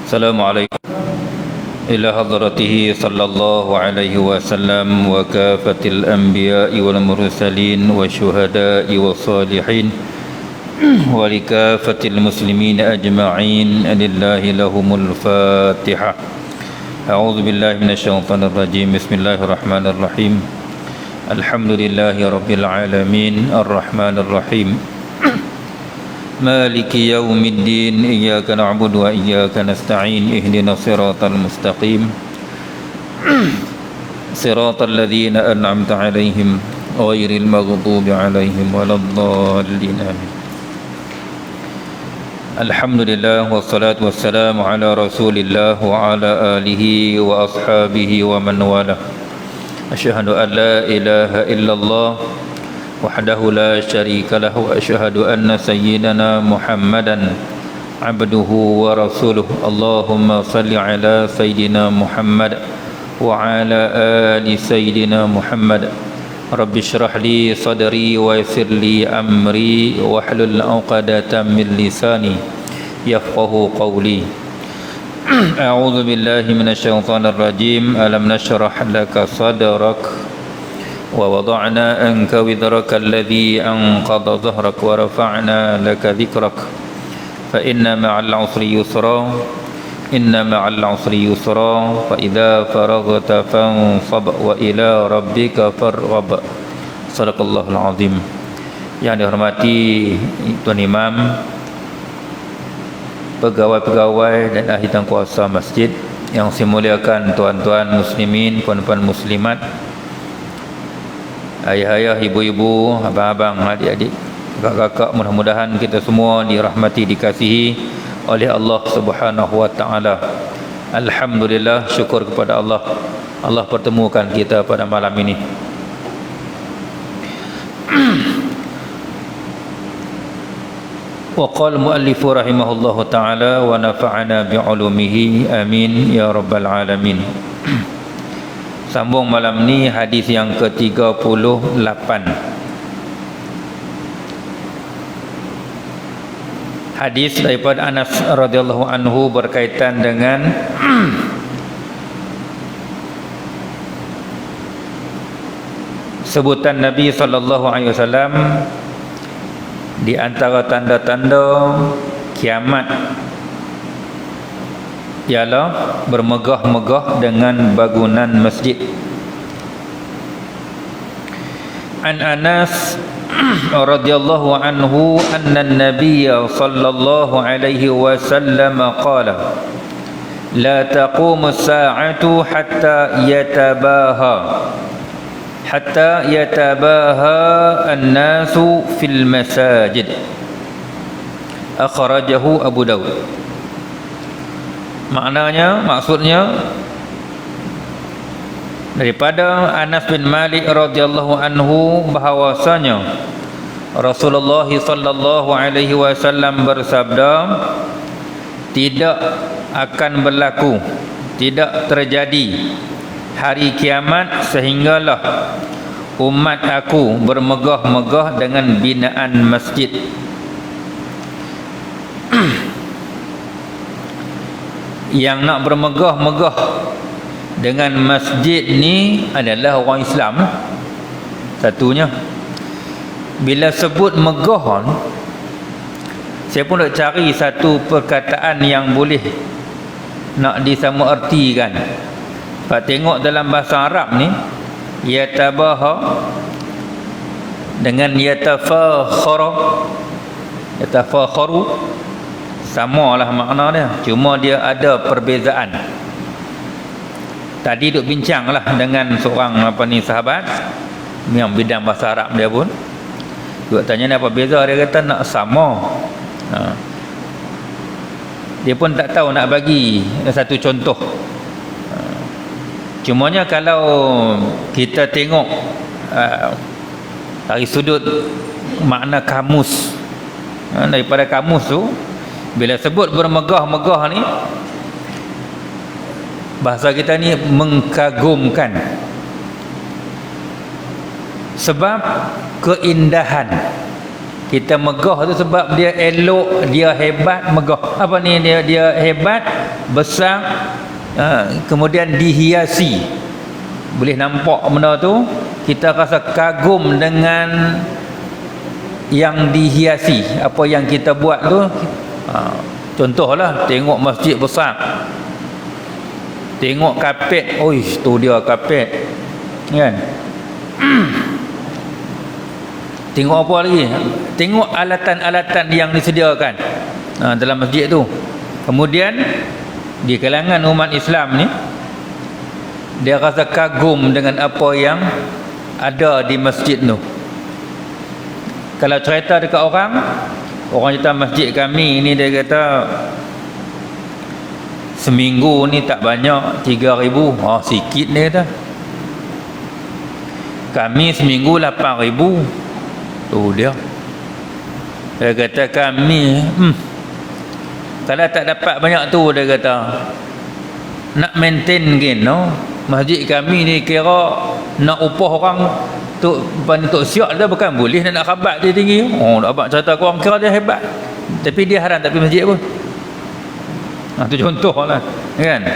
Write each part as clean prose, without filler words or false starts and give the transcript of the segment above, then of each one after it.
السلام عليكم إلى حضرته صلى الله عليه وسلم وكافة الأنبياء والمرسلين والشهداء والصالحين ولكافة المسلمين أجمعين لله لهم الفاتحة. أعوذ بالله من الشيطان الرجيم. بسم الله الرحمن الرحيم. الحمد لله رب العالمين الرحمن الرحيم مالك يوم الدين إياك نعبد وإياك نستعين اهدنا الصراط المستقيم صراط الذين أنعمت عليهم غير المغضوب عليهم ولا الضالين آمين. الحمد لله والصلاة والسلام على رسول الله وعلى آله وأصحابه ومن والاه. أشهد أن لا إله إلا الله وحده لا شريك له وأشهد أن سيدنا محمدا عبده ورسوله. اللهم صل على سيدنا محمد وعلى آل سيدنا محمد. رب اشرح لي صدري ويسر لي أمري واحلل عقدة من لساني يفقه قولي. أعوذ بالله من الشيطان الرجيم. ألم نشرح لك صدرك ووضعنا عنك وزرك الذي أنقض ظهرك ورفعنا لك ذكرك فإن مع العسر يسرا إن مع العسر يسرا فإذا فرغت فانصب وإلى ربك فارغب. Sadaqallahul Azim. Yang dihormati Tuan Imam, pegawai-pegawai dan ahli tangkuasa masjid, yang saya muliakan tuan-tuan muslimin, puan-puan muslimat, ayah-ayah, ibu-ibu, abang-abang, adik-adik, kakak-kakak, mudah-mudahan kita semua dirahmati, dikasihi oleh Allah Subhanahu wa taala. Alhamdulillah, syukur kepada Allah. Allah pertemukan kita pada malam ini. Wa qala muallif rahimahullahu taala wa nafa'ana bi'ulumihi amin ya rabbal alamin. Sambung malam ni hadis yang ke-38. Hadis daripada Anas radhiyallahu anhu berkaitan dengan sebutan Nabi sallallahu alaihi wasallam di antara tanda-tanda kiamat ialah bermegah-megah dengan bangunan masjid. An Anas radhiyallahu anhu anna an-nabiy sallallahu alaihi wasallam qala la taqumu as-sa'atu hatta yatabaha an-nasu fil masajid. Akhrajahu Abu Daud. Maksudnya daripada Anas bin Malik radhiyallahu anhu bahawasanya Rasulullah sallallahu alaihi wasallam bersabda, tidak akan berlaku, tidak terjadi hari kiamat sehinggalah umat aku bermegah-megah dengan binaan masjid. Yang nak bermegah-megah dengan masjid ni adalah orang Islam satunya. Bila sebut megah, saya pun nak cari satu perkataan yang boleh nak disama ertikan. Pak tengok dalam bahasa Arab ni, yatabaha dengan yatafakharu samalah makna dia, cuma dia ada perbezaan. Tadi duk bincanglah dengan seorang sahabat yang bidang bahasa Arab, dia pun duk tanya ni apa beza, dia kata nak sama. Dia pun tak tahu nak bagi satu contoh. Cumanya kalau kita tengok dari sudut makna kamus, daripada kamus tu, bila sebut bermegah-megah ni, bahasa kita ni mengkagumkan, sebab keindahan Kita megah tu sebab dia elok, dia hebat, megah. Apa ni, dia hebat, besar, kemudian dihiasi. Boleh nampak benda tu, kita rasa kagum dengan yang dihiasi. Apa yang kita buat tu, contohlah tengok masjid besar, tengok kapet, oi tu dia kapet, kan? Tengok apa lagi? Tengok alatan-alatan yang disediakan dalam masjid tu. Kemudian di kalangan umat Islam ni, dia rasa kagum dengan apa yang ada di masjid tu. Kalau cerita dekat orang cerita masjid kami ni, dia kata seminggu ni tak banyak, 3,000. Sikit dia kata. Kami seminggu 8,000. Tu dia kata kami kalau tak dapat banyak tu, dia kata nak maintain kan, no? Masjid kami ni kira nak upah orang tu Tok Siak dia bukan boleh nak khabat dia tinggi. Abang cerita aku orang kira dia hebat, tapi dia haram tak pergi masjid pun. Tu contoh lah, kan?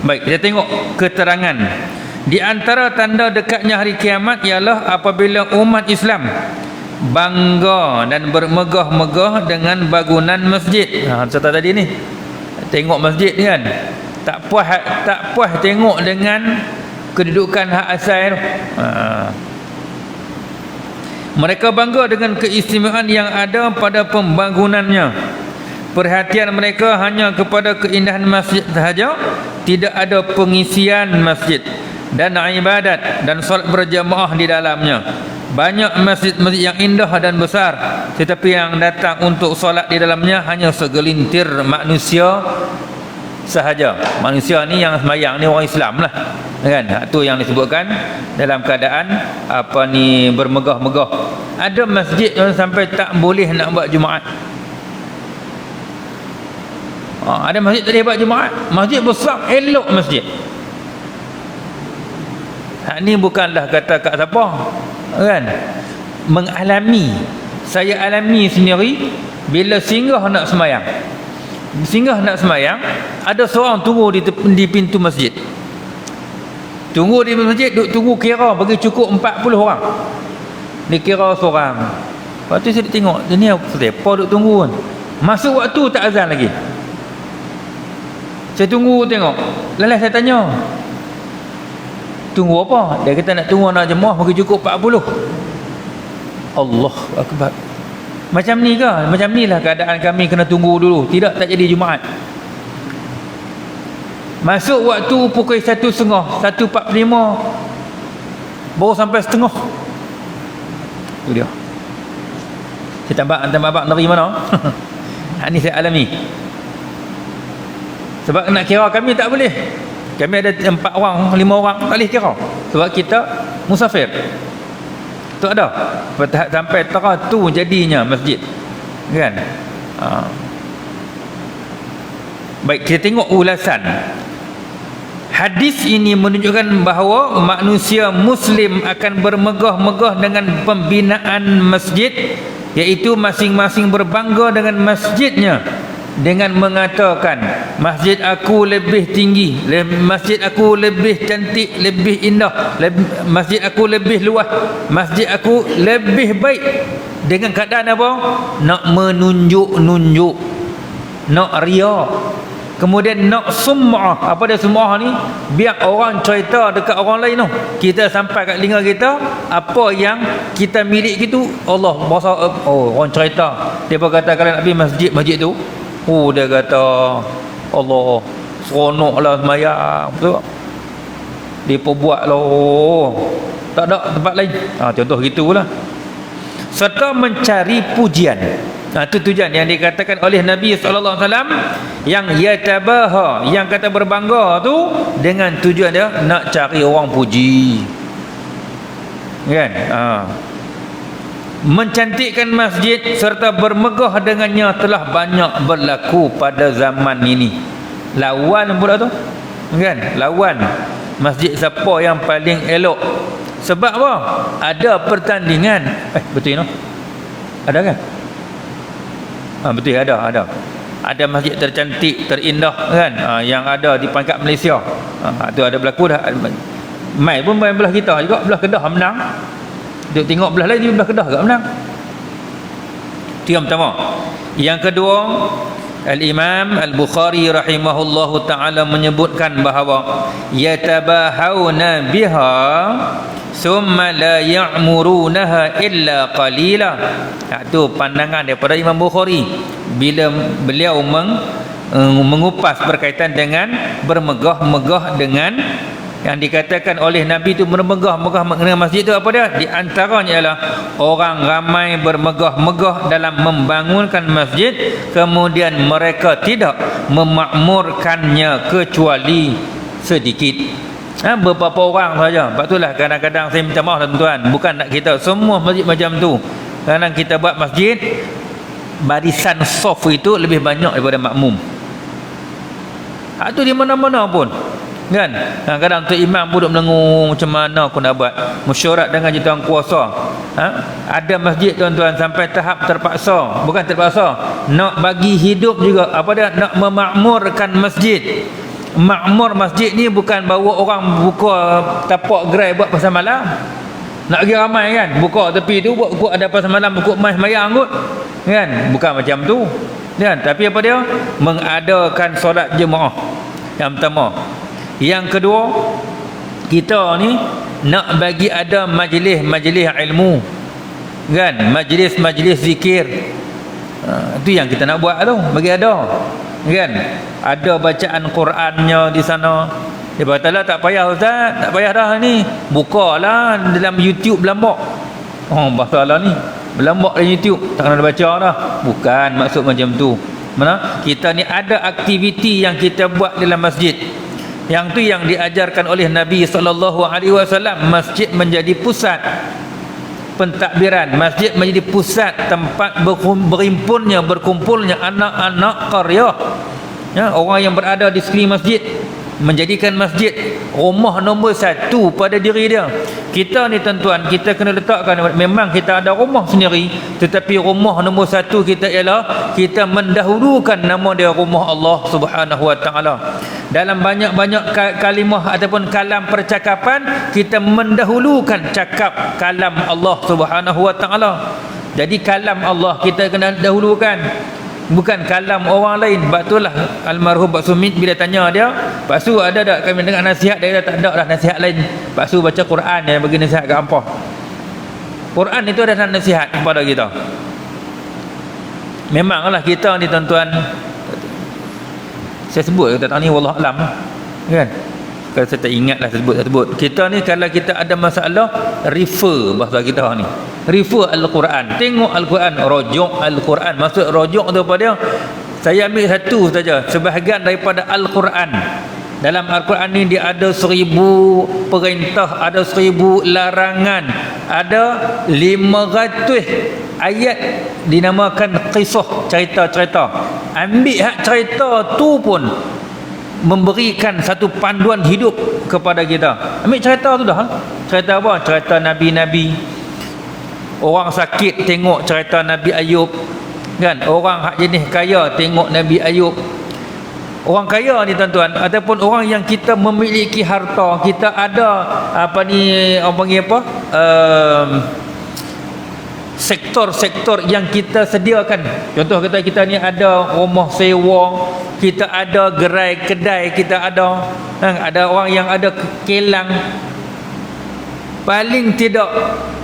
Baik, kita tengok keterangan. Di antara tanda dekatnya hari kiamat ialah apabila umat Islam bangga dan bermegah-megah dengan bangunan masjid. Cerita tadi ni, tengok masjid ni kan, tak puas tengok dengan kedudukan hak asal. Mereka bangga dengan keistimewaan yang ada pada pembangunannya. Perhatian mereka hanya kepada keindahan masjid sahaja, tidak ada pengisian masjid dan ibadat dan solat berjamaah di dalamnya. Banyak masjid-masjid yang indah dan besar, tetapi yang datang untuk solat di dalamnya hanya segelintir manusia sahaja. Manusia ni yang sembahyang ni orang Islam lah, kan? Itu yang disebutkan dalam keadaan bermegah-megah. Ada masjid yang sampai tak boleh nak buat Jumaat. Ada masjid tak boleh buat Jumaat. Masjid besar, elok masjid. Ni bukanlah kata kat siapa, kan? Mengalami. Saya alami sendiri bila singgah nak sembahyang. Ada seorang tunggu di pintu masjid. Tunggu di masjid, tunggu kira bagi cukup 40 orang. Dia kira seorang. Lepas tu saya tengok, ni apa duk tunggu kan? Masuk waktu tak azan lagi. Saya tunggu tengok. Lepas saya tanya, tunggu apa? Dia kata nak tunggu anak jemaah bagi cukup 40. Allah Akbar. Macam ni ke? Macam ni lah keadaan kami, kena tunggu dulu. Tidak, tak jadi Jumaat. Masuk waktu pukul 1.30, 1.45, baru sampai setengah. Itu dia. Saya tambah abang dari mana? Ini saya alami. Sebab nak kira kami tak boleh. Kami ada 4 orang, 5 orang, tak boleh kira. Sebab kita musafir. Tak ada. Sampai tu jadinya masjid, kan? Baik, kita tengok ulasan. Hadis ini menunjukkan bahawa manusia Muslim akan bermegah-megah dengan pembinaan masjid, iaitu masing-masing berbangga dengan masjidnya dengan mengatakan, masjid aku lebih tinggi, masjid aku lebih cantik, lebih indah, masjid aku lebih luas, masjid aku lebih baik. Dengan keadaan apa? Nak menunjuk-nunjuk, nak riak, kemudian nak sum'ah. Apa dia sum'ah ni? Biar orang cerita dekat orang lain tu, kita sampai kat telinga kita apa yang kita milik itu. Allah bahasa, orang cerita, dia berkata kalau nak pergi masjid tu, dia kata Allah seronoklah sembahyang, betul tak? Dia perbuat lah, tak ada tempat lain. Contoh gitulah. Serta mencari pujian. Itu tujuan yang dikatakan oleh Nabi SAW, yang yatabaha, yang kata berbangga tu dengan tujuan dia nak cari orang puji, kan? Mencantikkan masjid serta bermegah dengannya telah banyak berlaku pada zaman ini. Lawan pula tu, kan? Lawan masjid siapa yang paling elok. Sebab apa? Ada pertandingan. Betul no? Ada kan? Betul, ada masjid tercantik, terindah kan, yang ada di pangkat Malaysia. Tu ada berlaku dah. Mai pun main belah kita juga, belah Kedah menang. Duk tengok belah lain, belah Kedah juga menang. Itu yang pertama. Yang kedua, Al-Imam Al-Bukhari rahimahullahu ta'ala menyebutkan bahawa yatabahawna biha summa la ya'murunaha illa qalila. Itu pandangan daripada Imam Bukhari bila beliau mengupas berkaitan dengan bermegah-megah dengan yang dikatakan oleh Nabi itu bermegah-megah dengan masjid itu. Apa dia? Di antaranya ialah orang ramai bermegah-megah dalam membangunkan masjid, kemudian mereka tidak memakmurkannya kecuali sedikit. Beberapa orang saja. Sebab itulah kadang-kadang saya minta maaf tuan-tuan, bukan nak kita semua masjid macam tu. Kadang kita buat masjid, barisan soft itu lebih banyak daripada makmum. Itu di mana-mana pun kan. Kadang-kadang tu imam pun duduk melengung, macam mana aku nak buat, mesyuarat dengan jutaan kuasa. Ada masjid tuan-tuan sampai tahap terpaksa, bukan terpaksa, nak bagi hidup juga, apa dia, nak memakmurkan masjid. Makmur masjid ni bukan bawa orang buka tapak gerai buat pasal malam. Nak pergi ramai kan, buka tepi tu buat ada pasal malam, buka mai mayang kot kan, bukan macam tu kan. Tapi apa dia, mengadakan solat jemaah. Yang pertama. Yang kedua, kita ni nak bagi ada majlis-majlis ilmu kan, majlis-majlis zikir. Itu yang kita nak buat tu, bagi ada kan. Ada bacaan Qurannya di sana. Dia kata lah, tak payah ustaz, tak payah dah ni, bukalah dalam YouTube berlambak. Bahasa Allah ni berlambak dalam YouTube, tak kena baca dah. Bukan maksud macam tu. Mana kita ni ada aktiviti yang kita buat dalam masjid. Yang tu yang diajarkan oleh Nabi SAW. Masjid menjadi pusat pentadbiran, masjid menjadi pusat tempat berkumpulnya anak-anak qaryah, orang yang berada di sekeliling masjid, menjadikan masjid rumah nombor satu pada diri dia. Kita ni tuan-tuan, kita kena letakkan, memang kita ada rumah sendiri, tetapi rumah nombor satu kita ialah kita mendahulukan nama dia rumah Allah Subhanahu Wa Taala. Dalam banyak-banyak kalimah ataupun kalam percakapan, kita mendahulukan cakap kalam Allah Subhanahu Wa Taala. Jadi kalam Allah kita kena dahulukan, bukan kalam orang lain. Sebab itulah almarhum Pak Sumit bila tanya dia, Pak Su ada tak kami dengar nasihat? Dia kata tak ada dah nasihat lain. Pak Su baca Quran, dia bagi nasihat ke apa? Quran itu ada nasihat kepada kita. Memanglah kita ni tuan-tuan, saya sebut kata ni wallah alam kan, kalau saya tak ingat lah sebut. Kita ni kalau kita ada masalah, refer, bahasa kita ni refer Al-Quran, tengok Al-Quran, rujuk Al-Quran. Maksud rujuk tu apa dia? Saya ambil satu saja, sebahagian daripada Al-Quran. Dalam Al-Quran ni dia ada 1000 perintah, ada 1000 larangan, ada 500 ayat dinamakan kisah, cerita-cerita. Ambil hak cerita tu pun memberikan satu panduan hidup kepada kita. Ambil cerita tu dah. Cerita apa? Cerita Nabi-Nabi. Orang sakit tengok cerita Nabi Ayub kan. Orang hak jenis kaya tengok Nabi Ayub. Orang kaya ni tuan-tuan, ataupun orang yang kita memiliki harta, kita ada apa ni, orang panggil apa, sektor-sektor yang kita sediakan. Contoh kata kita ni ada rumah sewa, kita ada gerai kedai, kita ada orang yang ada kelang. Paling tidak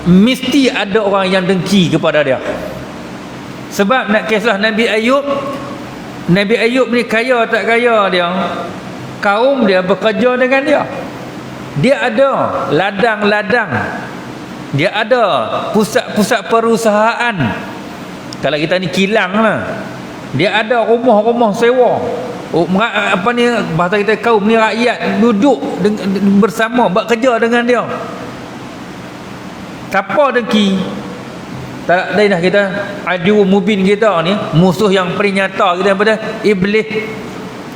mesti ada orang yang dengki kepada dia. Sebab nak kisah Nabi Ayub, Nabi Ayub ni kaya tak kaya dia, kaum dia bekerja dengan dia. Dia ada ladang-ladang, dia ada pusat-pusat perusahaan. Kalau kita ni kilang lah, dia ada rumah-rumah sewa. Apa ni bahasa kita, kaum ni rakyat duduk bersama, bekerja dengan dia. Siapa dengki? Tak lain dah kita adu mubin kita ni, musuh yang paling nyata kita daripada iblis.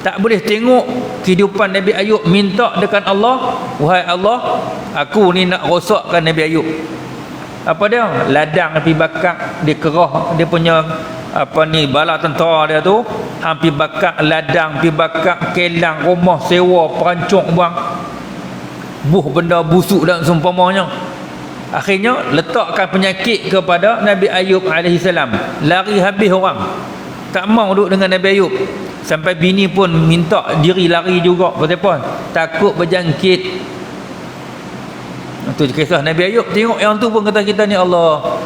Tak boleh tengok kehidupan Nabi Ayub, minta dekat Allah, wahai Allah, aku ni nak rosakkan Nabi Ayub. apa dia, ladang pergi bakar, dia kerah dia punya apa ni, bala tentera dia tu, hampir bakar ladang, pergi bakar kelang, rumah sewa, perancung buang buh benda busuk dan seumpamanya. Akhirnya letakkan penyakit kepada Nabi Ayub AS. Lari habis orang, tak mau duduk dengan Nabi Ayub. Sampai bini pun minta diri lari juga. Pasal apa? Takut berjangkit. Itu kisah Nabi Ayub. Tengok yang tu pun kata kita ni, Allah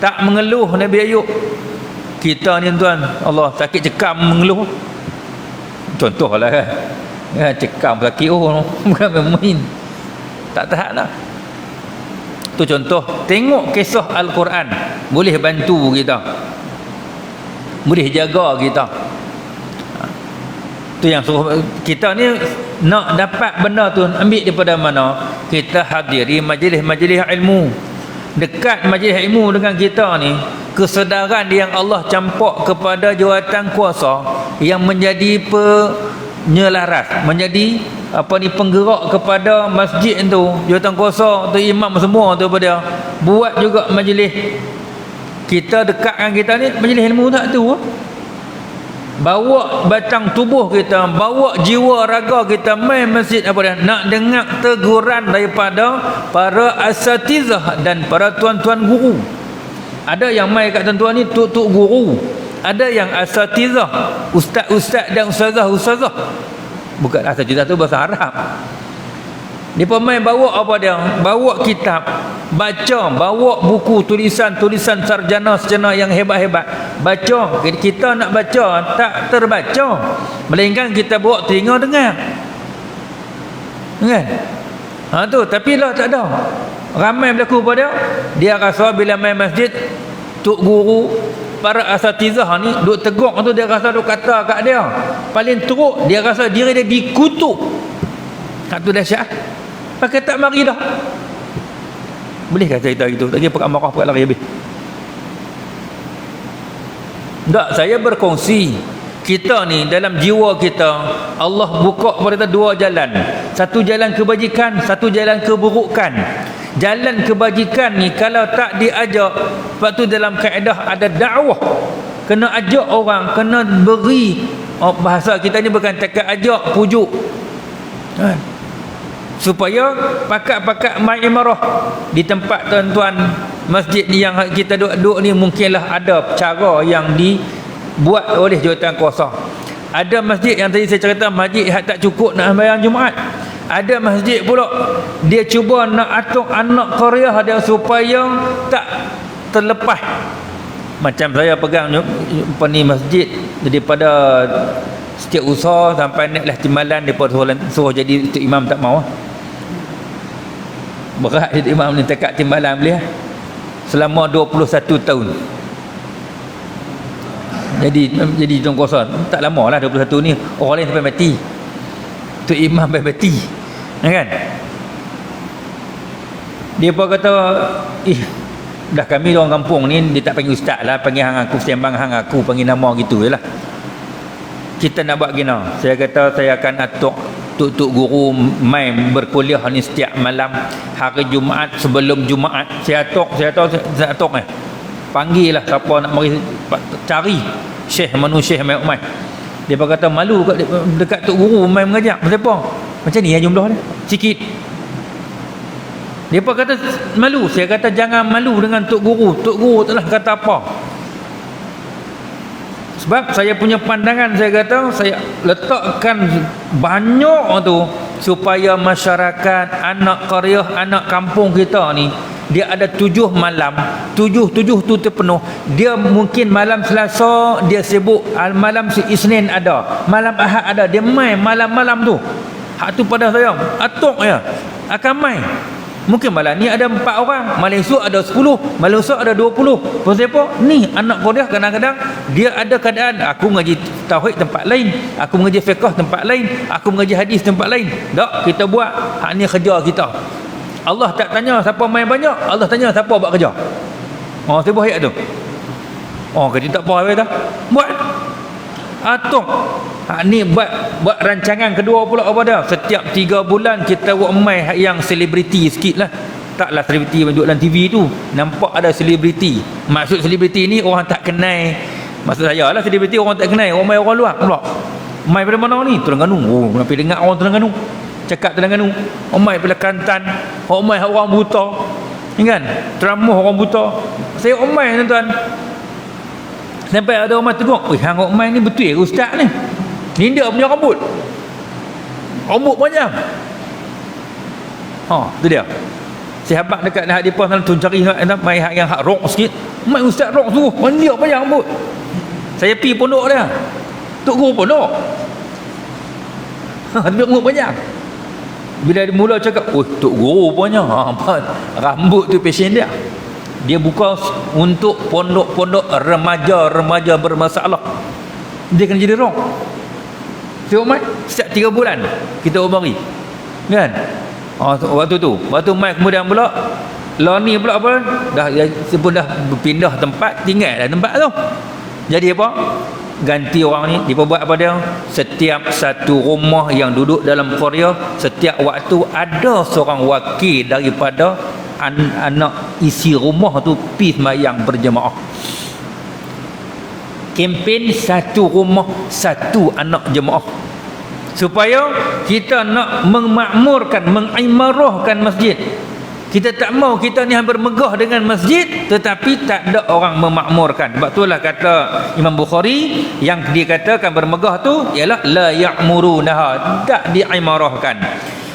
tak mengeluh Nabi Ayub. Kita ni tuan, Allah sakit cekam mengeluh. Contohlah kan, cekam sakit bukan main. Tak tahan lah. Tu contoh. Tengok kisah Al-Quran, boleh bantu kita, boleh jaga kita. Tu yang suruh kita ni nak dapat benda tu, ambil daripada mana? Kita hadiri majlis-majlis ilmu. Dekat majlis ilmu dengan kita ni, kesedaran yang Allah campak kepada jawatan kuasa yang menjadi penyelaras, menjadi apa ni, penggerak kepada masjid tu, jawatan kuasa tu, imam semua tu pada buat juga majlis. Kita dekatkan kita ni majlis ilmu tak tu, bawa batang tubuh kita, bawa jiwa raga kita main masjid, apa dia, nak dengar teguran daripada para asatizah dan para tuan-tuan guru. Ada yang main kat tuan-tuan ni tuk-tuk guru, ada yang asatizah, ustaz-ustaz dan ustazah-ustazah. Bukan asatizah tu bahasa Arab. Dia pemain bawa apa dia? Bawa kitab, baca, bawa buku tulisan-tulisan sarjana-sarjana yang hebat-hebat. Baca. Kita nak baca tak terbaca, melainkan kita bawa telinga dengar. Kan? Tu, tapi lah tak ada. Ramai berlaku pada dia rasa bila main masjid, tuk guru, para asatizah ni duk teguk tu, dia rasa duk kata kat dia. Paling teruk dia rasa diri dia dikutuk. Hak tu dahsyat. Pakai tak mari dah. Boleh kata cerita gitu? Tak kira pekat marah, pekat lari habis. Tak, saya berkongsi. Kita ni dalam jiwa kita, Allah buka pada kita dua jalan. Satu jalan kebajikan, satu jalan keburukan. Jalan kebajikan ni kalau tak diajak, sebab tu dalam kaedah ada dakwah, kena ajak orang, kena beri, bahasa kita ni bukan takat ajak, pujuk, supaya pakat-pakat mai imarah di tempat tuan-tuan masjid ni yang kita duduk ni. Mungkinlah ada cara yang dibuat oleh jawatan kuasa. Ada masjid yang tadi saya cerita, masjid yang tak cukup nak sembahyang Jumaat. Ada masjid pula dia cuba nak atur anak Korea dia supaya tak terlepas. Macam saya pegang ni masjid, daripada setiap usaha sampai naiklah timbalan, depa suruh jadi untuk imam tak mau. Berat jadi imam ni, tekak timbalan boleh selama 21 tahun. Jadi tuan kuasa tak lama lah 21 ni, orang lain sampai mati, tu imam sampai mati, kan? Dia pun kata, dah kami orang kampung ni, dia tak panggil ustaz lah, panggil hang aku, sembang hang aku, panggil nama gitu je lah. Kita nak buat gini, saya kata saya akan atuk tuk-tuk guru main berkuliah ni setiap malam hari Jumaat, sebelum Jumaat saya atuk panggil lah siapa nak mari, cari syekh manusia main umai. Dia pun kata malu dekat tuk guru main mengajak. Kenapa? Macam ni ya jumlah dia sikit. Dia pun kata malu. Saya kata jangan malu dengan tuk guru. Tuk guru telah kata apa? Sebab saya punya pandangan, saya kata saya letakkan banyak tu supaya masyarakat, anak qaryah, anak kampung kita ni, dia ada 7 malam, 7 tu terpenuh. Dia mungkin malam Selasa dia sibuk, malam Isnin ada, malam Ahad ada, dia main malam-malam tu. Hak tu pada saya atuk ya akan main. Mungkin malam ni ada 4 orang, malam esok ada 10, malam esok ada 20. Pasal apa? Ni anak Korea kadang-kadang dia ada keadaan, aku mengaji tauhid tempat lain, aku mengaji fiqh tempat lain, aku mengaji hadis tempat lain. Tak, kita buat hak ni kerja kita. Allah tak tanya siapa main banyak, Allah tanya siapa buat kerja. Siapa ayat tu? Kita tak apa dah. Buat atung. Ni buat rancangan kedua pula apa dah. Setiap 3 bulan kita buat main yang selebriti sikit lah. letaklah selebriti duduk dalam TV tu, nampak ada selebriti. Maksud selebriti ni orang tak kenal. Maksud saya lah selebriti orang tak kenal, orang mai orang luar pula. Mai pada mana ni? Terengganu. Oh, kenapa dengar orang Terengganu cakap Terengganu. Orang mai pada Kelantan, orang mai orang buta. Kan? Teramah orang buta. Saya orang mai tuan-tuan. Sampai ada orang tegur, "Oi, hang orang mai ni betul ke ustaz ni? Ni dia punya rambut. Rambut panjang." Tu dia. Sahabat dekat nak depa tu cari mai hak yang hak rock sikit. Mai ustaz rock suruh, "Mana panjang rambut?" Saya pi pondok dia. Tok guru pondok. Dia rambut panjang. Bila dia mula cakap, "Oh, tok guru panjang." Apa? Rambut tu passion dia. Dia buka untuk pondok-pondok remaja-remaja bermasalah. Dia kena jadi rock. Tengok mai, setiap 3 bulan kita umari. Kan? Waktu mai kemudian pula Loni pula apa? Dah pindah tempat, tinggal dah tempat tu. Jadi apa? Ganti orang ni, dia buat apa dia? Setiap satu rumah yang duduk dalam Korea, setiap waktu ada seorang wakil daripada anak isi rumah tu pergi sembahyang berjemaah. Kempen satu rumah satu anak jemaah, supaya kita nak memakmurkan, mengimarahkan masjid. Kita tak mau kita ni hampir megah dengan masjid tetapi tak ada orang memakmurkan. Sebab itulah kata Imam Bukhari, yang dikatakan bermegah tu ialah la ya'murunaha, tak diimarahkan.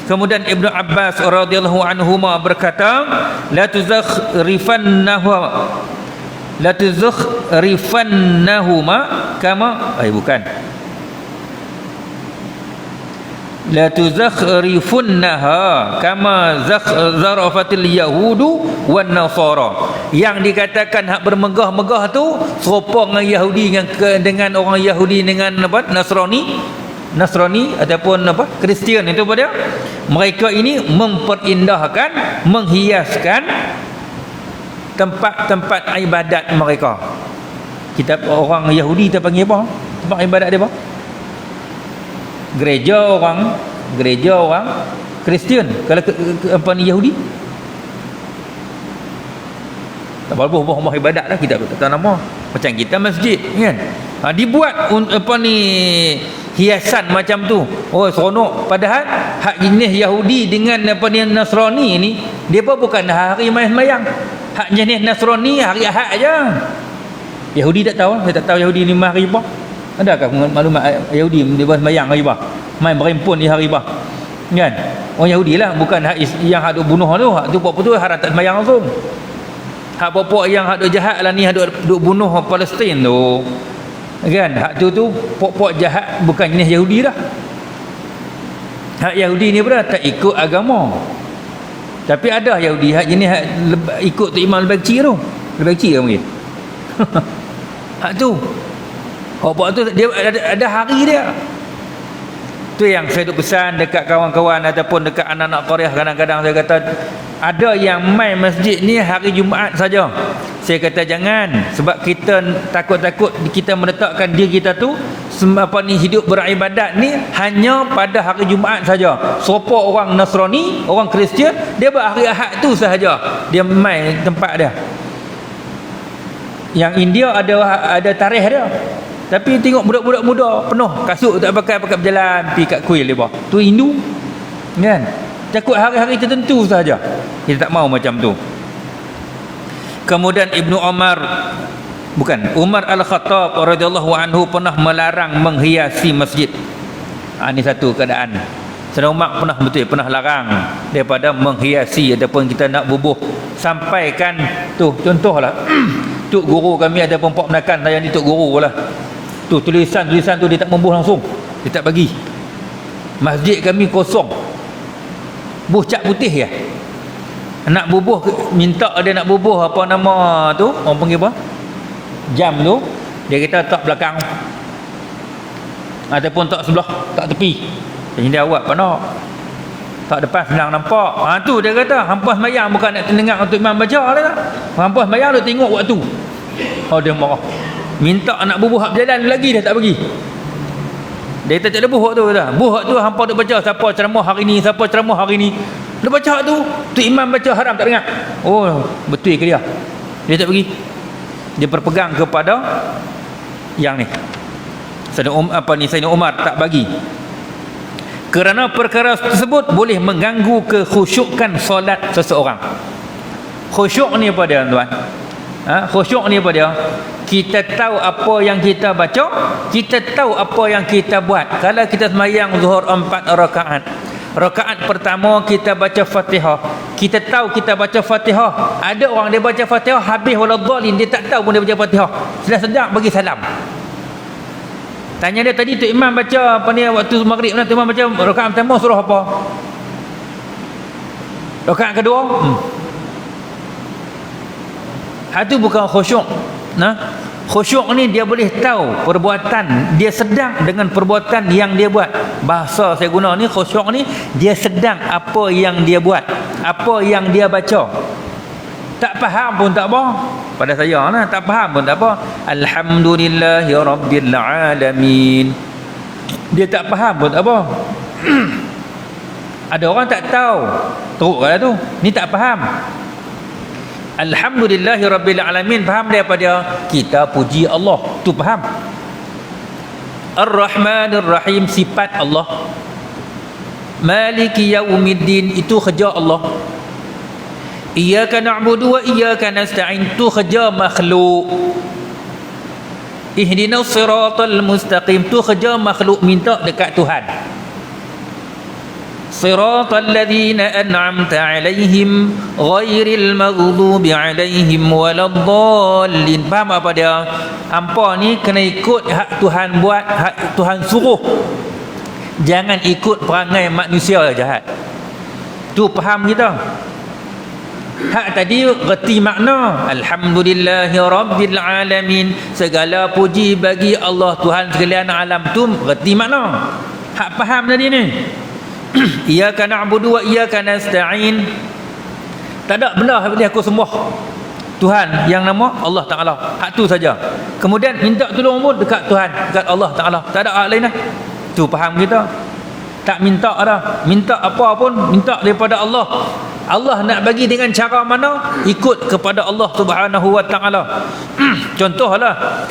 Kemudian Ibnu Abbas radhiyallahu anhuma berkata, la tuzakhrifannahuma kama la tuzakhrifunnaha kama zarafatil yahudu wan nasara. Yang dikatakan hak bermegah-megah tu serupa dengan Yahudi dengan orang Yahudi dengan apa? Nasrani ataupun apa? Kristian itu pada mereka ini memperindah,kan menghiaskan tempat-tempat ibadat mereka. Kita orang Yahudi kita panggil apa? Tempat ibadat dia apa? Gereja orang Kristian. Kalau apa ni Yahudi, tak apa rumah ibadat lah, kita tak tahu nama. Macam kita masjid kan, dibuat apa ni hiasan macam tu. Oh, seronok. Padahal hak jenis Yahudi dengan apa ni Nasrani ni, dia pun bukan hari main sembahyang. Hak jenis Nasrani hari Ahad aja. Yahudi tak tahu. Saya tak tahu Yahudi ni hari apa. Adakah maklumat Yahudi dia sembahyang hari apa? Main berhimpun di hari apa? Kan? Orang Yahudi lah, bukan hak yang hak duk bunuh tu. Hak tu apa tu haram tak sembahyang langsung. Hak apa yang hak duk jahat lah ni, hak duk bunuh Palestin tu. Kan? Hak tu pok-pok jahat bukan jenis Yahudi dah. Hak Yahudi ni berapa tak ikut agama. Tapi ada Yahudi hak jenis hak ikut tu Imam Al-Baqi tu. Al-Baqi ke mungkin? Hak tu. Apa tu dia ada hari dia. Tu yang saya duk pesan dekat kawan-kawan ataupun dekat anak-anak Korea. Kadang-kadang saya kata ada yang main masjid ni hari Jumaat saja. Saya kata jangan, sebab kita takut-takut kita meletakkan diri kita tu apa ni hidup beribadat ni hanya pada hari Jumaat saja. Serupa orang Nasrani, orang Kristian, dia hari Ahad tu sahaja dia main tempat dia. Yang India ada tarikh dia. Tapi tengok budak-budak muda penuh kasut tak pakai berjalan pergi kat kuil dia. Tu Hindu. Kan? Takut hari-hari tertentu saja. Kita tak mau macam tu. Kemudian Umar Al-Khattab radhiyallahu anhu pernah melarang menghiasi masjid. Ini satu keadaan. Saudara Umar pernah larang daripada menghiasi ataupun kita nak bubuh. Sampaikan tu contohlah tok guru kami ada pempak menakan saya ni tok guru lah. Tu tulisan tu dia tak membuh langsung. Dia tak bagi. Masjid kami kosong. Buh cat putih ya. Nak bubuh, minta dia nak bubuh apa nama tu, orang panggil apa? Jam tu, dia kata tak belakang. Ataupun tak sebelah, tak tepi. Jadi dia awak nak. Tak depan senang nampak. Tu dia kata, hampa sembahyang bukan nak dengar untuk imam baca dah. Hampa sembahyang dia tengok waktu. Dia marah. Minta nak bubuh hak berjalan lagi dah tak bagi. Dia kata tak ada buhuk tu dah. Buhuk tu hampa duk baca siapa ceramah hari ni, siapa ceramah hari ni. Dia baca tu imam baca haram tak dengar. Oh, betul ke dia? Dia tak pergi. Dia berpegang kepada yang ni. Sayyidina Umar tak bagi. Kerana perkara tersebut boleh mengganggu kekhusyukan solat seseorang. Khusyuk ni apa dia tuan? Khusyuk ni apa dia? Kita tahu apa yang kita baca, kita tahu apa yang kita buat. Kalau kita sembahyang zuhur 4 rakaat, rakaat pertama kita baca Fatihah, kita tahu kita baca Fatihah. Ada orang dia baca Fatihah habis waladhdallin, dia tak tahu pun dia baca Fatihah, sudah sedap bagi salam. Tanya dia tadi tu imam baca apa ni waktu maghrib tu, imam baca rakaat pertama surah apa? Rakaat kedua itu bukan khusyuk. Khusyuk ni dia boleh tahu perbuatan, dia sedang dengan perbuatan yang dia buat. Bahasa saya guna ni khusyuk ni, dia sedang apa yang dia buat, apa yang dia baca. Tak faham pun tak apa. Pada saya lah, tak faham pun tak apa. Alhamdulillahi rabbil alamin. Dia tak faham pun tak apa. Ada orang tak tahu, teruk kata tu, ni tak faham. Alhamdulillahi rabbil alamin, faham dia apa dia? Kita puji Allah, tu faham. Ar-Rahmanir Rahim, sifat Allah. Maliki yaumiddin, itu kerja Allah. Iyyaka na'budu wa iyyaka nasta'in, tu kerja makhluk. Ihdinas siratal mustaqim, tu kerja makhluk minta dekat Tuhan. Siratal ladzina an'amta 'alaihim ghairil maghdubi 'alaihim waladdallin. Faham apa dia? Hampa ni kena ikut hak Tuhan buat, hak Tuhan suruh. Jangan ikut perangai manusia jahat. Tu faham kita. Hak tadi reti makna alhamdulillahi rabbil alamin, segala puji bagi Allah Tuhan sekalian alam, tu reti makna. Hak faham tadi ni. Iyyaka na'budu wa iyyaka nasta'in, tak ada benda boleh aku sembah Tuhan yang nama Allah Ta'ala, hak tu saja. Kemudian minta tolong pun dekat Tuhan, dekat Allah Ta'ala, tak ada hak lain dah. Tu faham kita. Tak minta dah, minta apa pun minta daripada Allah. Allah nak bagi dengan cara mana, ikut kepada Allah Subhanahu wa Ta'ala. Contohlah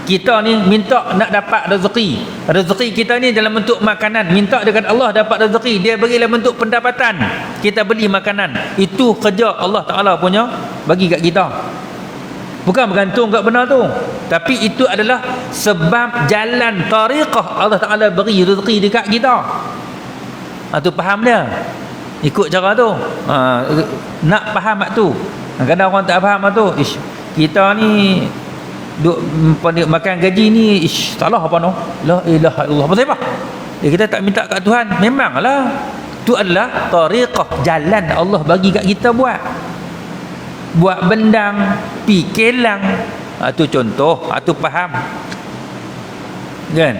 kita ni minta nak dapat rezeki, rezeki kita ni dalam bentuk makanan, minta dekat Allah dapat rezeki, dia bagi dalam bentuk pendapatan, kita beli makanan. Itu kerja Allah Ta'ala punya bagi kat kita, bukan bergantung kat benda tu, tapi itu adalah sebab jalan tariqah Allah Ta'ala beri rezeki dekat kita. Tu faham dia, ikut cara tu. Nak faham mak tu. Kadang orang tak faham mak tu. Kita ni duk makan gaji ni, salah apa no? La ilaha illallah. Pasal apa? Kita tak minta kat Tuhan. Memanglah tu adalah tariqah, jalan Allah bagi kat kita buat. Buat bendang, pi kelang. Tu contoh, tu faham. Kan?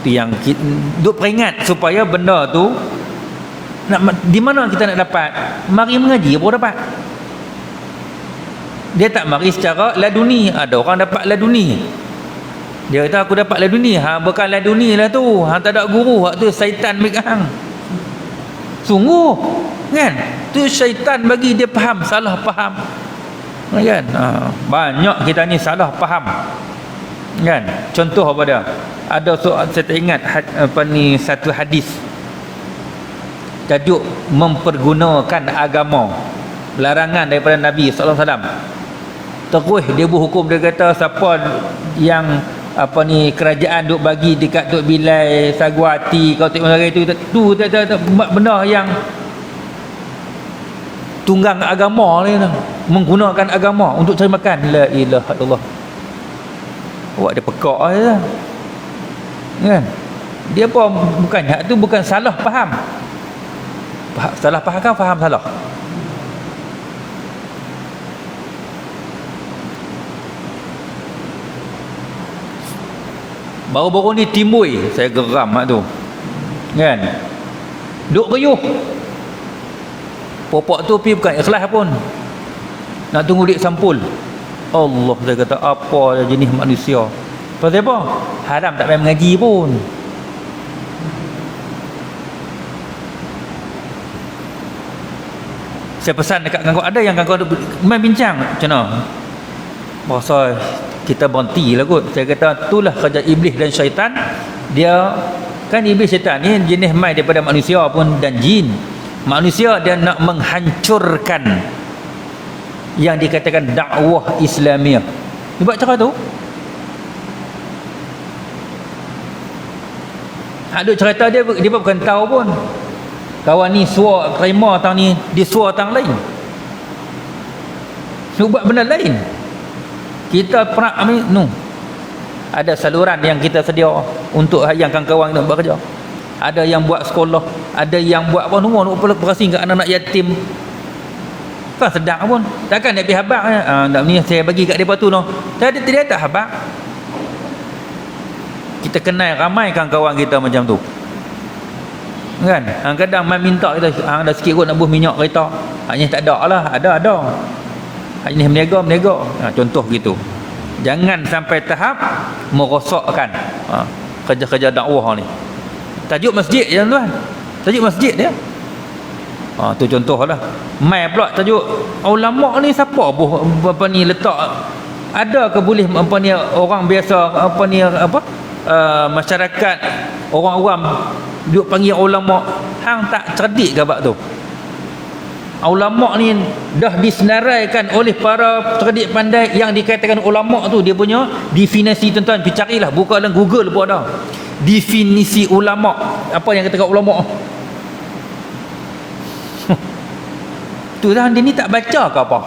Tu yang kita duk peringat supaya benda tu nak, di mana kita nak dapat? Mari mengaji baru dapat. Dia tak mari secara laduni. Ada orang dapat laduni, dia kata aku dapat laduni. Bukan laduni lah tu, tak ada guru, hak tu syaitan bagi hang. Sungguh kan, tu syaitan bagi dia faham, salah faham kan. Banyak kita ni salah faham kan. Contoh apa dia? Ada soal, saya tak ingat satu hadis, tajuk mempergunakan agama, larangan daripada Nabi sallallahu alaihi wasallam. Terus dia berhukum, dia kata siapa yang kerajaan duk bagi dekat Tok Bilal, Sagwati, kau tengok hari itu benda yang tunggang agama ni, menggunakan agama untuk cari makan. La ilaha illallah. Awak dia pekak je kan. Dia apa, bukan hak tu, bukan salah faham. Salah faham kan, faham salah. Baru-baru ni timbul, saya geram hak tu kan, duk riuh. Popok tu pergi bukan ikhlas pun, nak tunggu duit sampul. Allah, saya kata apa jenis manusia. Pasal apa? Haram tak payah mengaji pun. Saya pesan dekat kawan-kawan, ada yang kawan-kawan main bincang macam mana? Pasal kita berhenti lah kot. Saya kata itulah kerja iblis dan syaitan. Dia kan, iblis syaitan ni jenis mai daripada manusia pun dan jin. Manusia dia nak menghancurkan yang dikatakan dakwah Islamiah. Dia buat cara tu. Ada cerita dia bukan tahu pun. Kawan ni suar terima tang ni, dia suar tang lain. Dia buat benda lain. Kita pernah ambil ada saluran yang kita sedia untuk yang kawan-kawan nak bekerja. Ada yang buat sekolah, ada yang buat apa semua nak berasing kat anak-anak yatim. Kan sedap pun. Takkan nak pergi habaq nak ni saya bagi kat depa tu Dia tak habaq. Kita kenal ramai kawan-kawan kita macam tu. Kan? Kadang mai minta kita, ada sikit kot nak buh minyak kereta. Hanya tak ada lah, ada. Hanya meniaga. Contoh gitu. Jangan sampai tahap merosakkan kerja-kerja dakwah ni. Tajuk masjid je tuan. Tajuk masjid dia. Tu contohlah. Mai pula tajuk ulama ni siapa apa ni letak, ada ke boleh apa ni orang biasa masyarakat orang awam duk panggil ulama, hang tak cerdik ke bab tu? Ulama ni dah disenaraikan oleh para cerdik pandai yang dikatakan ulama tu. Dia punya definisi tuan-tuan, pergi carilah, buka dalam Google pun ada. Definisi ulama. Apa yang katakan ulama? Tu dah dia ni tak baca ke apa?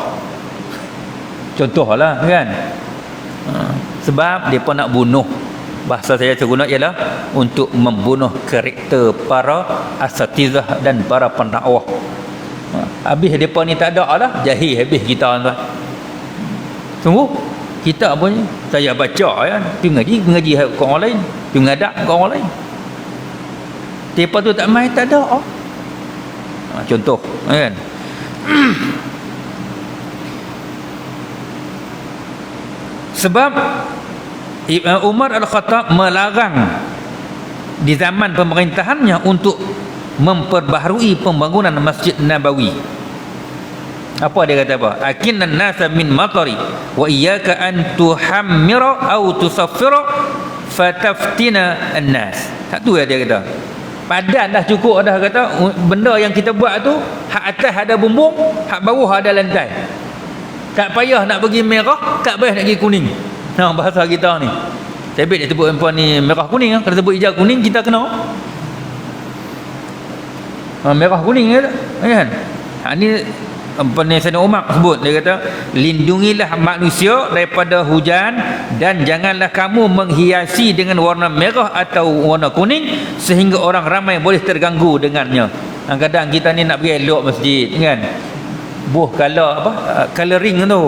Contohlah kan. Sebab depa nak bunuh. Bahasa saya guna ialah untuk membunuh karakter para asatizah dan para pendakwah. Habis depa ni tak ada lah, jahil habis kita tuan. Sungguh kita pun saya baca kan, pergi mengaji kat orang lain, pergi mengadap kat orang lain. Depa tu tak mai tak ada. Contoh kan. Sebab Umar Al-Khattab melarang di zaman pemerintahannya untuk memperbaharui pembangunan Masjid Nabawi. Apa dia kata apa? Akinnan nasa min matari wa iyyaka an tuhammira aw tusaffira fataftina an-nas. Satu dia kata. Padan dah cukup dah, kata benda yang kita buat tu hak atas ada bumbung, hak bawah ada lantai. Tak payah nak bagi merah, tak payah nak bagi kuning. Bahasa kita ni. Sebab dia sebut empuan ni merah kuning, kalau sebut hijau kuning kita kena. Merah kuning kan. Ni apa ni Sayyidina Umar sebut, dia kata lindungilah manusia daripada hujan dan janganlah kamu menghiasi dengan warna merah atau warna kuning sehingga orang ramai boleh terganggu dengannya. Kadang kita ni nak pergi elok masjid kan, buh color coloring tu.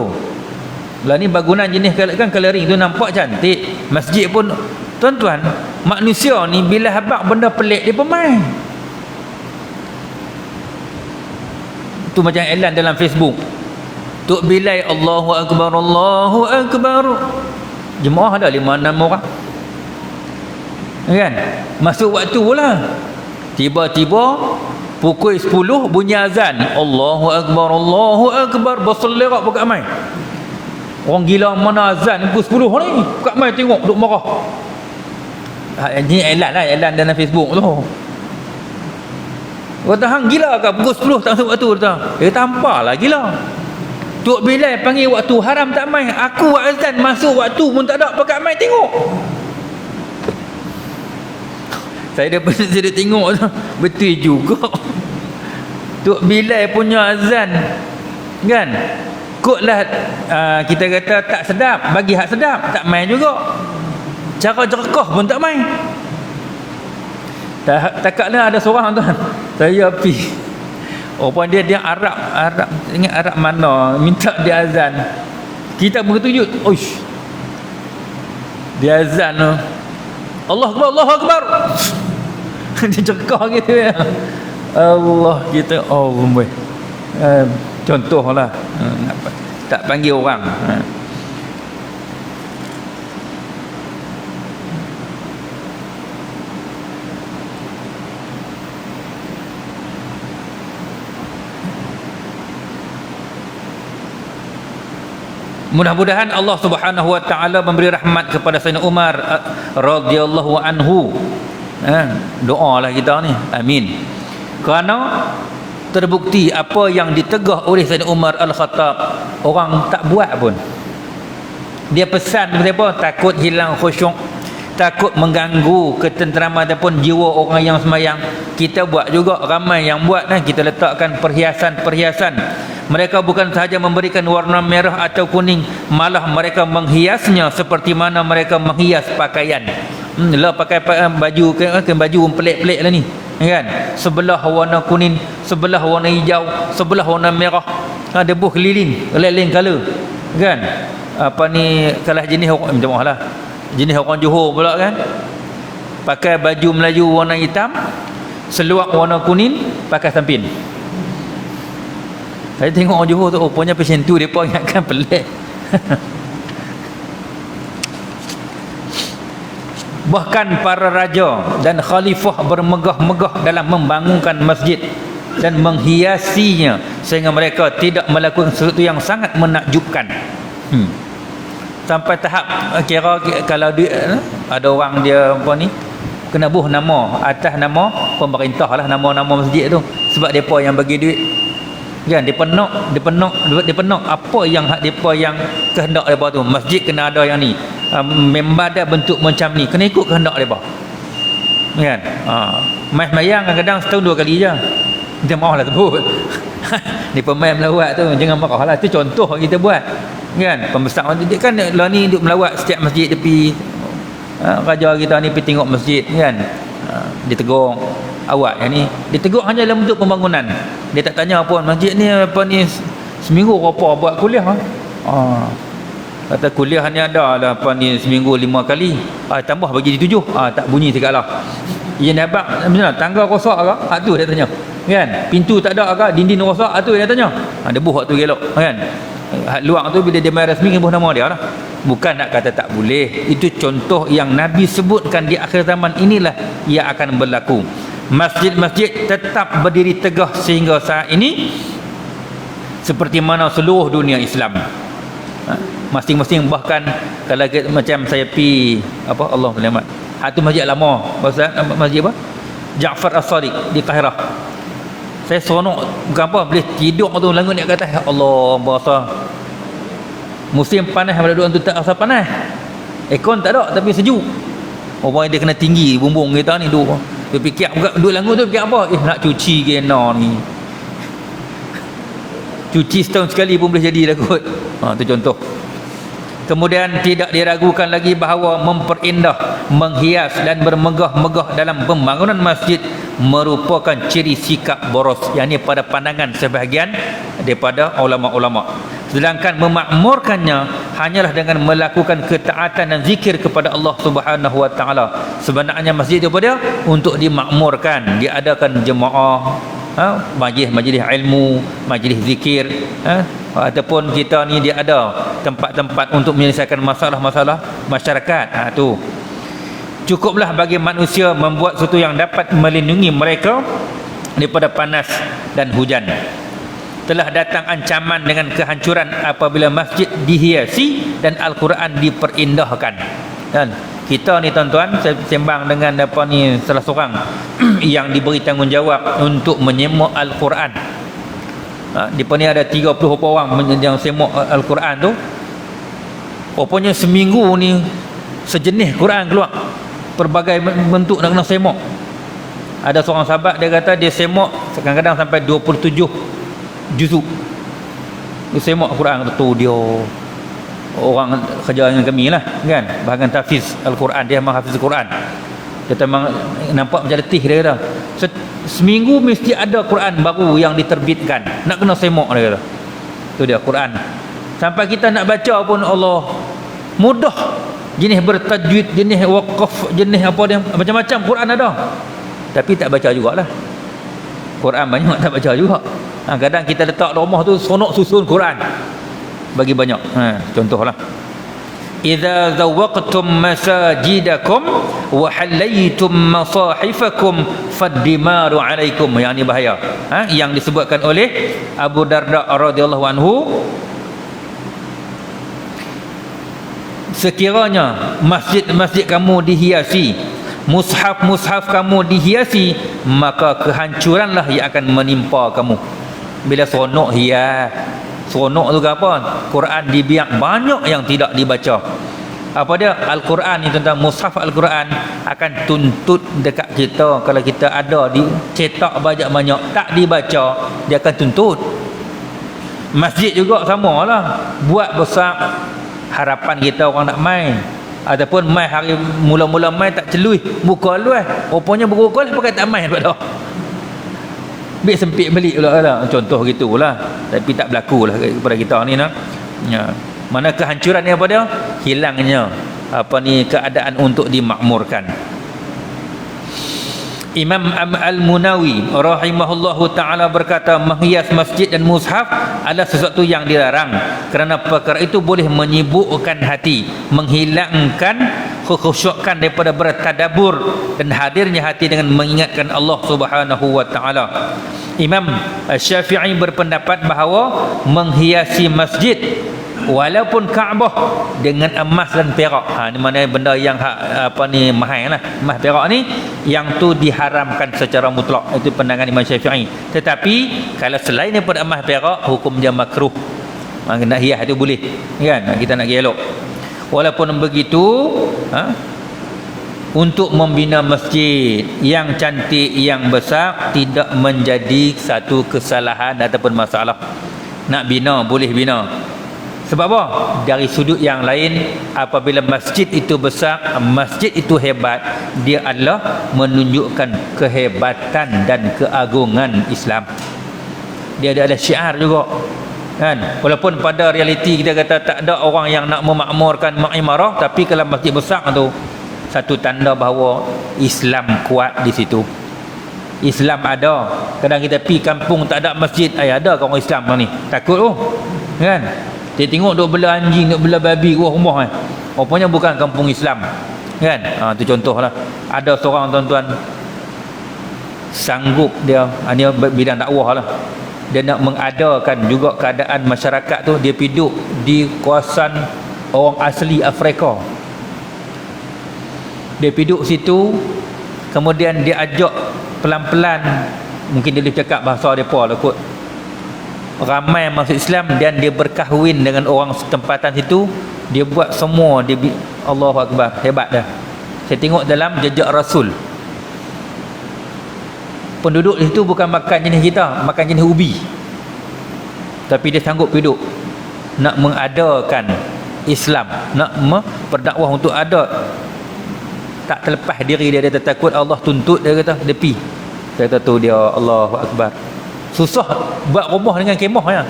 Lah ni bangunan jenis kan coloring tu nampak cantik. Masjid pun tuan-tuan, manusia ni bila habaq benda pelik dia pemain. Tu macam iklan dalam Facebook. Tok Bilal Allahu Akbar, Allahu Akbar. Jemaah ada 5-6 orang. Kan? Masuk waktu pula. Tiba-tiba pukul 10 bunyi azan. Allahu Akbar, Allahu Akbar. Berselerak buka mai. Orang gila mana azan pukul 10 ni. Buka mai tengok duk marah. Ini iklan lah, iklan dalam Facebook tu. Kata hang gila ke pukul 10 tak masuk waktu tu? Dia kata hampalah gila. Tok Bilal panggil waktu haram tak mai. Aku buat azan masuk waktu pun tak ada, pakat mai tengok. Saya dah tengok tu. Betul juga. Tok Bilal punya azan kan, kotlah kita kata tak sedap, bagi hak sedap tak mai juga. Cara jerkah pun tak mai. Takaklah ada seorang tuan, saya pergi orang dia Arab ingat Arab mana minta dia azan, kita bertujud oish dia azan Allah Akbar, Allah Akbar. Dia cekah gitu ya. Allah kita contohlah tak panggil orang. Mudah-mudahan Allah Subhanahu wa taala memberi rahmat kepada Sayyidina Umar radhiyallahu anhu. Doalah kita ni. Amin. Kerana terbukti apa yang ditegah oleh Sayyidina Umar Al-Khattab orang tak buat pun. Dia pesan apa? Takut hilang khusyuk, takut mengganggu ketenteraman ataupun jiwa orang yang sembahyang. Kita buat juga, ramai yang buat kan, kita letakkan perhiasan-perhiasan. Mereka bukan sahaja memberikan warna merah atau kuning, malah mereka menghiasnya seperti mana mereka menghias pakaian. Lah pakai baju kan baju pelik-pelik lah ni, kan? Sebelah warna kuning, sebelah warna hijau, sebelah warna merah. Ada buh keliling, lain-lain color, kan? Apa ni, kalau jenis orang minta maaf lah, jenis orang Johor pula kan, pakai baju Melayu warna hitam, seluar warna kuning, pakai sampin. Saya tengok orang Johor tu, rupanya pasien tu mereka ingatkan pelik. Bahkan para raja dan khalifah bermegah-megah dalam membangunkan masjid dan menghiasinya sehingga mereka tidak melakukan sesuatu yang sangat menakjubkan. Sampai tahap kira kalau ada orang dia apa ni kena buh nama atas nama pemerintah lah, nama-nama masjid tu, sebab depa yang bagi duit kan. Depa nak apa yang hak depa yang kehendak depa tu. Masjid kena ada yang ni, member ada bentuk macam ni, kena ikut kehendak depa kan. Mai sembahyang kadang-kadang setahun 2 kali je, dia maaflah sebut. Depa mai melawat tu, jangan marahlah, tu contoh kita buat kan. Pembesar dia kan lah ni duk melawat setiap masjid tepi. Raja kita ni pergi tengok masjid kan, ditegur awak yang ni, ditegur hanya dalam bentuk pembangunan. Dia tak tanya pun masjid ni apa ni seminggu apa buat kuliah. Kata kuliah ni ada lah apa ni seminggu 5 kali, tambah bagi 7, tak bunyi segala. Ia nampak macam mana, tangga rosak ke, tu dia tanya kan. Pintu tak ada ke, dinding rosak, tu dia tanya. Debu hak tu gelok kan. Hak luar tu bila dia mai rasmi buh nama dia lah. Bukan nak kata tak boleh, itu contoh yang Nabi sebutkan di akhir zaman inilah ia akan berlaku. Masjid-masjid tetap berdiri tegah sehingga saat ini seperti mana seluruh dunia Islam. Masing-masing, bahkan kalau macam saya pi apa Allah selamat, tu masjid lama, masjid apa? Ja'far As-Sadiq di Kahirah. Saya seronok bukan apa, boleh tidur tu langun di atas. Allah berasa musim panas pada duduk tu tak rasa panas. Aircon tak ada tapi sejuk. Orang dia kena tinggi bumbung kita ni duduk. Dia fikir duduk langun tu fikir apa? Nak cuci kena ni. Cuci setahun sekali pun boleh jadi dah kot. Tu contoh. Kemudian tidak diragukan lagi bahawa memperindah, menghias dan bermegah-megah dalam pembangunan masjid merupakan ciri sikap boros, yang ini pada pandangan sebahagian daripada ulama-ulama. Sedangkan memakmurkannya hanyalah dengan melakukan ketaatan dan zikir kepada Allah Subhanahu wa taala. Sebenarnya masjid itu pada untuk dimakmurkan, diadakan jemaah, majlis-majlis ilmu, majlis zikir, ataupun kita ni dia ada tempat-tempat untuk menyelesaikan masalah-masalah masyarakat. Tu cukuplah bagi manusia membuat sesuatu yang dapat melindungi mereka daripada panas dan hujan. Telah datang ancaman dengan kehancuran apabila masjid dihiasi dan Al-Quran diperindahkan. Dan kita ni tuan-tuan, saya sembang dengan apa ni salah seorang yang diberi tanggungjawab untuk menyemak Al-Quran. Di ni ada 30 orang yang semak Al-Quran tu. Rupanya seminggu ni sejenis Quran keluar, pelbagai bentuk nak kena semak. Ada seorang sahabat dia kata dia semak kadang-kadang sampai 27 juzuk. Dia semak Quran tu, dia orang kerja dengan kami lah kan, bahagian tahfiz Al-Quran, dia memang hafiz Al-Quran. Dia memang nampak macam letih, dia kata seminggu mesti ada Quran baru yang diterbitkan, nak kena semak, dia kata. Tu dia Quran. Sampai kita nak baca pun Allah mudah, jenis bertajwid, jenis waqaf, jenis apa dia, macam-macam Quran ada. Tapi tak baca jugalah. Quran banyak tak baca juga. Kadang kita letak rumah tu sonok susun Quran bagi banyak. Contohlah, idza zawaqtum masajidakum wa hallaytum masahifakum faddimaru alaikum. Yang ni bahaya. Yang disebutkan oleh Abu Darda radhiyallahu anhu, sekiranya masjid-masjid kamu dihiasi, mushaf-mushaf kamu dihiasi, maka kehancuranlah yang akan menimpa kamu. Bila seronok hias, seronok tu ke apa? Quran dibiak banyak yang tidak dibaca. Apa dia? Al-Quran ni tentang mushaf Al-Quran akan tuntut dekat kita. Kalau kita ada di cetak banyak-banyak tak dibaca, dia akan tuntut. Masjid juga sama lah, buat besar, harapan kita orang nak main, ataupun main hari mula-mula main tak celui, buka luas, rupanya berukul pakai tak main pada biar sempit balik pula lah. Contoh gitulah, tapi tak berlaku lah kepada kita ni nak ya. Mana kehancuran ni apa dia? Hilangnya keadaan untuk dimakmurkan. Imam Al-Munawi rahimahullahu ta'ala berkata, menghias masjid dan mushaf adalah sesuatu yang dilarang, kerana perkara itu boleh menyibukkan hati, menghilangkan kekhusyukan daripada bertadabbur dan hadirnya hati dengan mengingatkan Allah Subhanahu wa ta'ala. Imam Syafi'i berpendapat bahawa menghiasi masjid walaupun Kaabah dengan emas dan perak, ni mana benda yang mahal lah, emas perak ni, yang tu diharamkan secara mutlak. Itu pandangan Imam Syafi'i. Tetapi kalau selain daripada emas perak, hukum dia makruh. Nak hias tu boleh kan, kita nak elok. Walaupun begitu, untuk membina masjid yang cantik, yang besar, tidak menjadi satu kesalahan ataupun masalah. Nak bina, boleh bina. Sebab apa? Dari sudut yang lain, apabila masjid itu besar, masjid itu hebat, dia adalah menunjukkan kehebatan dan keagungan Islam. Dia ada syiar juga kan. Walaupun pada realiti kita kata tak ada orang yang nak memakmurkan imarah, tapi kalau masjid besar tu satu tanda bahawa Islam kuat di situ. Islam ada. Kadang kita pergi kampung tak ada masjid, ada ke orang Islam ni? Takut kan. Dia tengok duk bela anjing, duk bela babi kat rumah kan. Rupanya bukan kampung Islam. Kan? Tu contohlah. Ada seorang tuan-tuan sanggup dia, ni bidang dakwah lah. Dia nak mengadakan juga keadaan masyarakat tu, dia hidup di kawasan orang asli Afrika. Dia hidup situ, kemudian dia ajak pelan-pelan, mungkin dia boleh cakap bahasa depa lah kot, ramai masuk Islam, dan dia berkahwin dengan orang tempatan situ. Dia buat semua, dia Allahu Akbar, hebat dah. Saya tengok dalam jejak Rasul, penduduk di situ bukan makan jenis kita, makan jenis ubi, tapi dia sanggup hidup nak mengadakan Islam, nak berdakwah untuk ada. Tak terlepas diri dia, dia takut Allah tuntut, dia kata dia pi. Saya kata tu dia, Allahu Akbar. Susah buat rumah dengan kemah ya.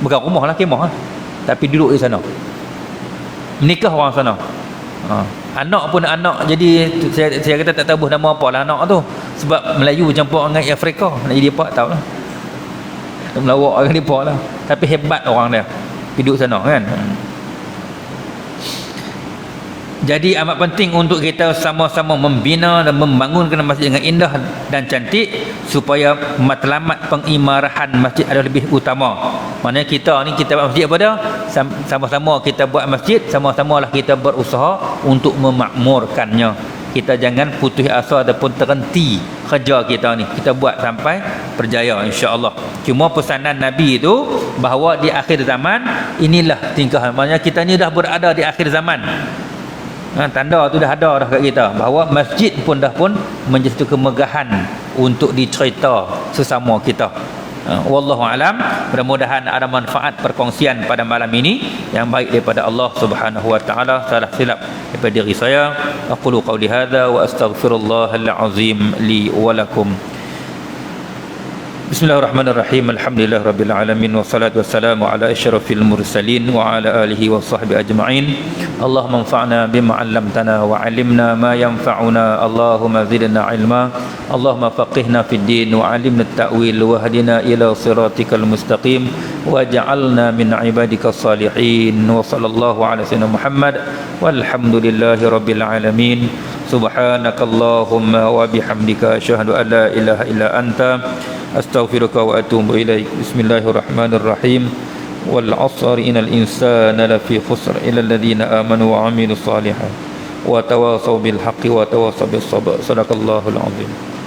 Bukan rumah lah, kemah lah. Tapi duduk di sana, menikah orang sana. Anak pun anak. Jadi saya kata tak tahu nama apa lah anak tu, sebab Melayu campur dengan Afrika. Nak jadi apa tahu lah, melawak dengan dia lah. Tapi hebat orang dia hidup sana kan. Jadi amat penting untuk kita sama-sama membina dan membangunkan masjid dengan indah dan cantik, supaya matlamat pengimarahan masjid adalah lebih utama. Maknanya kita ni, kita buat masjid apa dia? Sama-sama kita buat masjid, sama-samalah kita berusaha untuk memakmurkannya. Kita jangan putus asa ataupun terhenti kerja kita ni. Kita buat sampai berjaya insya-Allah. Cuma pesanan Nabi itu bahawa di akhir zaman inilah tingkah. Maknanya kita ni dah berada di akhir zaman. Tanda tu dah ada dah kat kita, bahawa masjid pun dah menjadi satu kemegahan untuk dicerita sesama kita. Wallahu alam. Mudah-mudahan ada manfaat perkongsian pada malam ini yang baik daripada Allah Subhanahu wa taala. Salah silap daripada diri saya. Aqulu qawli hadza wa astaghfirullahal azim li wa lakum. Bismillahirrahmanirrahim. Alhamdulillah rabbil alamin, wassalatu wassalamu ala asyrafil mursalin wa ala alihi wa sahbihi ajma'in. Allahumma anfa'na bima 'allamtana wa 'allimna ma yanfa'una. Allahumma zidna 'ilma. Allahumma faqihna fid din wa 'allimna at-ta'wil wa hadina ila siratikal mustaqim waj'alna min 'ibadikas salihin. Wa sallallahu ala sayyidina Muhammad walhamdulillahi rabbil alamin. Subhanakallahumma wa bihamdika asyhadu an la ilaha illa anta astaghfiruka wa atubu ilaik. Bismillahirrahmanirrahim. wal 'asri innal insana lafi khusr illa alladhina amanu wa 'amilus solihat wa tawasaw bil haqqi wa tawasaw bis sabr. Sadaqallahul 'azim.